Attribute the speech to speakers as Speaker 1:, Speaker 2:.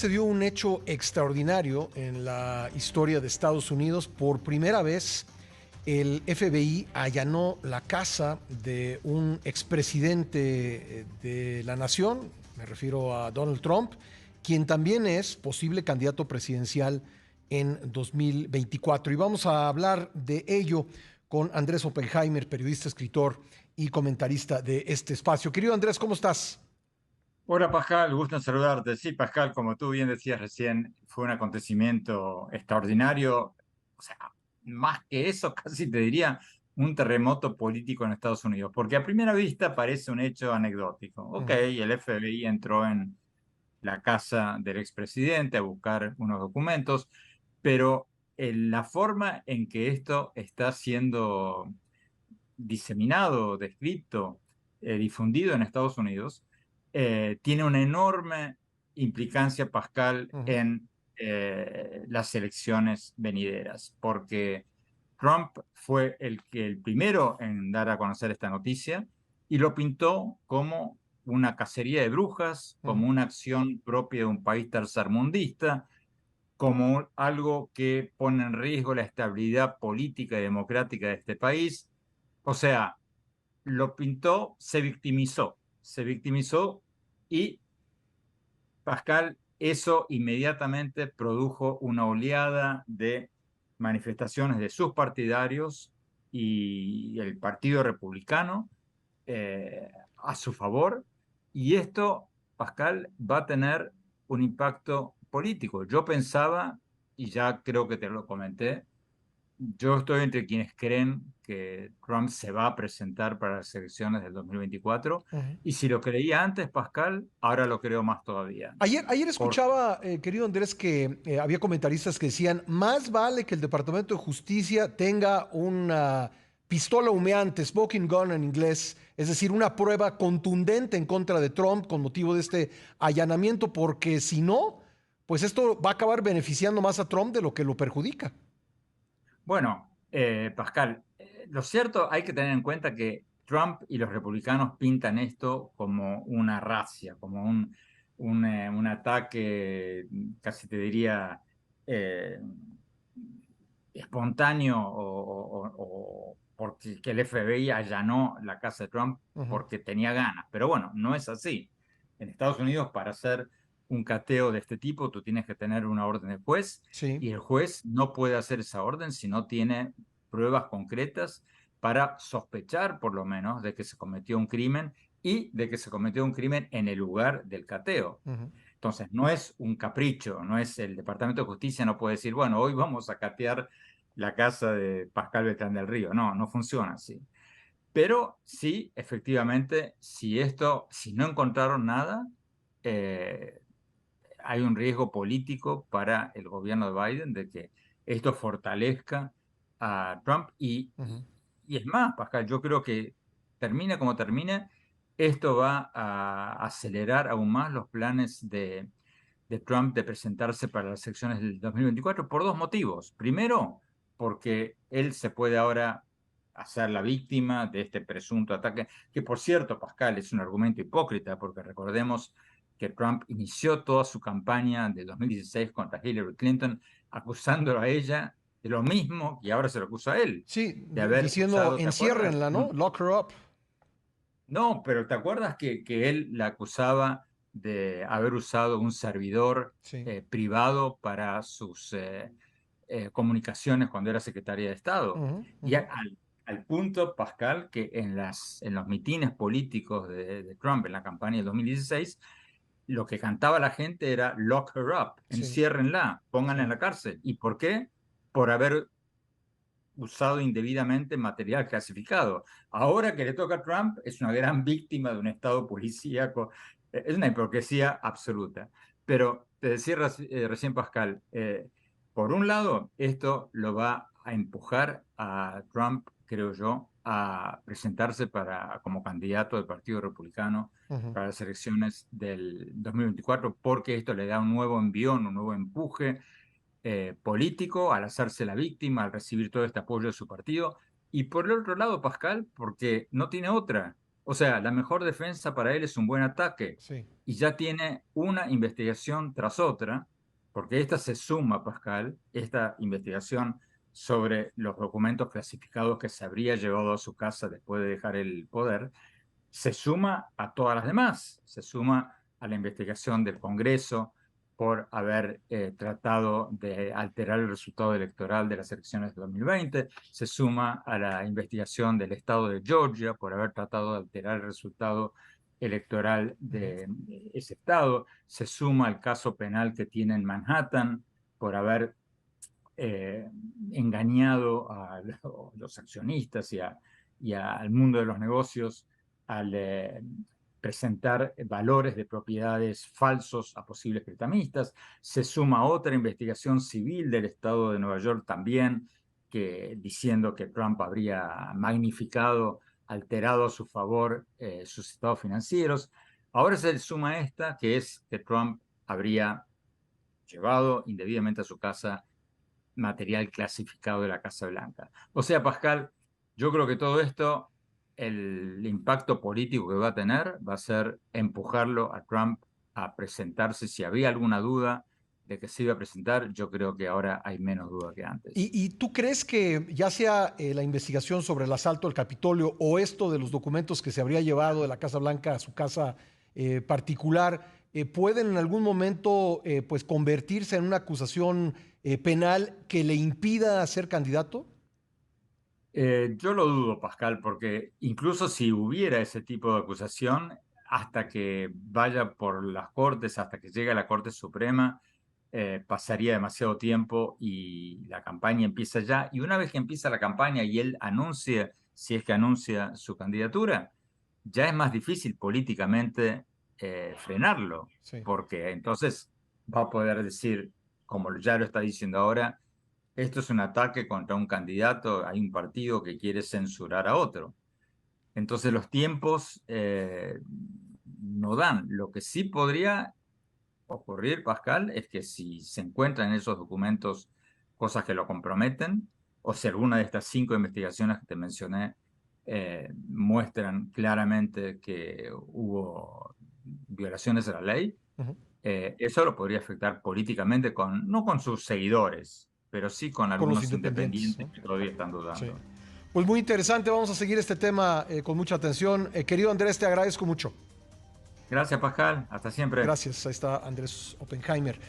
Speaker 1: se dio un hecho extraordinario en la historia de Estados Unidos. Por primera vez, el FBI allanó la casa de un expresidente de la nación, me refiero a Donald Trump, quien también es posible candidato presidencial en 2024. Y vamos a hablar de ello con Andrés Oppenheimer, periodista, escritor y comentarista de este espacio. Querido Andrés, ¿cómo estás?
Speaker 2: Hola Pascal, gusto en saludarte. Sí, Pascal, como tú bien decías recién, fue un acontecimiento extraordinario. O sea, más que eso, casi te diría un terremoto político en Estados Unidos, porque a primera vista parece un hecho anecdótico. Ok,
Speaker 1: Ujú.
Speaker 2: el FBI entró en la casa del expresidente a buscar unos documentos, pero la forma en que esto está siendo diseminado, descrito, difundido en Estados Unidos, tiene una enorme implicancia, Pascal,
Speaker 1: Ujú.
Speaker 2: en las elecciones venideras, porque Trump fue el primero en dar a conocer esta noticia y lo pintó como una cacería de brujas,
Speaker 1: Ujú.
Speaker 2: como una acción propia de un país tercermundista, como algo que pone en riesgo la estabilidad política y democrática de este país. O sea, lo pintó, se victimizó y Pascal, eso inmediatamente produjo una oleada de manifestaciones de sus partidarios y el Partido Republicano a su favor. Y esto, Pascal, va a tener un impacto político. Yo pensaba, y ya creo que te lo comenté, yo estoy entre quienes creen que Trump se va a presentar para las elecciones del 2024.
Speaker 1: Ujú.
Speaker 2: Y si lo creía antes, Pascal, ahora lo creo más todavía.
Speaker 1: Ayer
Speaker 2: Por,
Speaker 1: escuchaba, querido Andrés, que había comentaristas que decían, más vale que el Departamento de Justicia tenga una pistola humeante, smoking gun en inglés, es decir, una prueba contundente en contra de Trump con motivo de este allanamiento, porque si no, pues esto va a acabar beneficiando más a Trump de lo que lo perjudica.
Speaker 2: bueno, Pascal, lo cierto hay que tener en cuenta que Trump y los republicanos pintan esto como una racia, como un ataque, casi te diría, eh, espontáneo o porque que el FBI allanó la casa de Trump
Speaker 1: Ujú.
Speaker 2: porque tenía ganas. Pero bueno, no es así. En Estados Unidos, para hacer un cateo de este tipo, tú tienes que tener una orden del juez
Speaker 1: Sí.
Speaker 2: y el juez no puede hacer esa orden si no tiene pruebas concretas para sospechar, por lo menos, de que se cometió un crimen y de que se cometió un crimen en el lugar del cateo.
Speaker 1: Ujú.
Speaker 2: Entonces, no es un capricho, no es el Departamento de Justicia, no puede decir, bueno, hoy vamos a catear la casa de Pascal Beltrán del Río. No, no funciona así. Pero sí, efectivamente, si no encontraron nada, eh, hay un riesgo político para el gobierno de Biden de que esto fortalezca a Trump.
Speaker 1: Ujú.
Speaker 2: Y es más, Pascal, yo creo que termine como termine, esto va a acelerar aún más los planes de Trump de presentarse para las elecciones del 2024 por dos motivos. Primero, porque él se puede ahora hacer la víctima de este presunto ataque, que por cierto, Pascal, es un argumento hipócrita, porque recordemos que Trump inició toda su campaña de 2016 contra Hillary Clinton acusándola a ella de lo mismo y ahora se lo acusa a él,
Speaker 1: Sí,
Speaker 2: de haber
Speaker 1: diciendo
Speaker 2: usado, ¿te acuerdas?
Speaker 1: enciérrenla, ¿no? Lock her up.
Speaker 2: No, pero ¿te acuerdas que él la acusaba de haber usado un servidor
Speaker 1: Sí.
Speaker 2: privado para sus comunicaciones cuando era secretaria de Estado?
Speaker 1: Ujú.
Speaker 2: Y
Speaker 1: Ujú.
Speaker 2: al punto, Pascal, que en los mitines políticos de Trump en la campaña del 2016, lo que cantaba la gente era lock her up,
Speaker 1: Sí.
Speaker 2: enciérrenla, pónganla en
Speaker 1: Sí.
Speaker 2: la cárcel. ¿Y por qué? Por haber usado indebidamente material clasificado. Ahora que le toca a Trump, es una gran víctima de un Estado policíaco. Es una hipocresía absoluta. Pero te decía recién, Pascal, por un lado, esto lo va a empujar a Trump, creo yo, a presentarse como candidato del Partido Republicano
Speaker 1: Ujú.
Speaker 2: para las elecciones del 2024, porque esto le da un nuevo envión, un nuevo empuje político al hacerse la víctima, al recibir todo este apoyo de su partido. Y por el otro lado, Pascal, porque no tiene otra. O sea, la mejor defensa para él es un buen ataque.
Speaker 1: Sí.
Speaker 2: Y ya tiene una investigación tras otra, porque esta se suma, Pascal, esta investigación sobre los documentos clasificados que se habría llevado a su casa después de dejar el poder, se suma a todas las demás, se suma a la investigación del Congreso por haber tratado de alterar el resultado electoral de las elecciones de 2020, se suma a la investigación del estado de Georgia por haber tratado de alterar el resultado electoral de ese estado, se suma al caso penal que tiene en Manhattan por haber eh, engañado a los accionistas y al mundo de los negocios al presentar valores de propiedades falsos a posibles prestamistas. Se suma otra investigación civil del estado de Nueva York también, diciendo que Trump habría magnificado, alterado a su favor sus estados financieros. Ahora se suma esta, que es que Trump habría llevado indebidamente a su casa material clasificado de la Casa Blanca. O sea, Pascal, yo creo que todo esto, el impacto político que va a tener va a ser empujarlo a Trump a presentarse. Si había alguna duda de que se iba a presentar, yo creo que ahora hay menos duda que antes.
Speaker 1: ¿Y tú crees que ya sea la investigación sobre el asalto al Capitolio o esto de los documentos que se habría llevado de la Casa Blanca a su casa particular, pueden en algún momento pues convertirse en una acusación penal que le impida ser candidato?
Speaker 2: Yo lo dudo, Pascal, porque incluso si hubiera ese tipo de acusación, hasta que vaya por las Cortes, hasta que llegue a la Corte Suprema, pasaría demasiado tiempo y la campaña empieza ya. Y una vez que empieza la campaña y él anuncia, si es que anuncia su candidatura, ya es más difícil políticamente frenarlo,
Speaker 1: Sí.
Speaker 2: porque entonces va a poder decir, como ya lo está diciendo ahora, esto es un ataque contra un candidato, hay un partido que quiere censurar a otro. Entonces los tiempos no dan. Lo que sí podría ocurrir, Pascal, es que si se encuentran en esos documentos cosas que lo comprometen, o si alguna de estas 5 investigaciones que te mencioné muestran claramente que hubo violaciones de la ley,
Speaker 1: Ujú.
Speaker 2: eso lo podría afectar políticamente no con sus seguidores, pero sí con
Speaker 1: Con los
Speaker 2: algunos
Speaker 1: independientes,
Speaker 2: independientes
Speaker 1: ¿no?
Speaker 2: que todavía están
Speaker 1: Sí.
Speaker 2: dudando.
Speaker 1: Pues muy interesante, vamos a seguir este tema con mucha atención. Querido Andrés, te agradezco mucho.
Speaker 2: Gracias, Pascal. Hasta siempre.
Speaker 1: Gracias, ahí está Andrés Oppenheimer.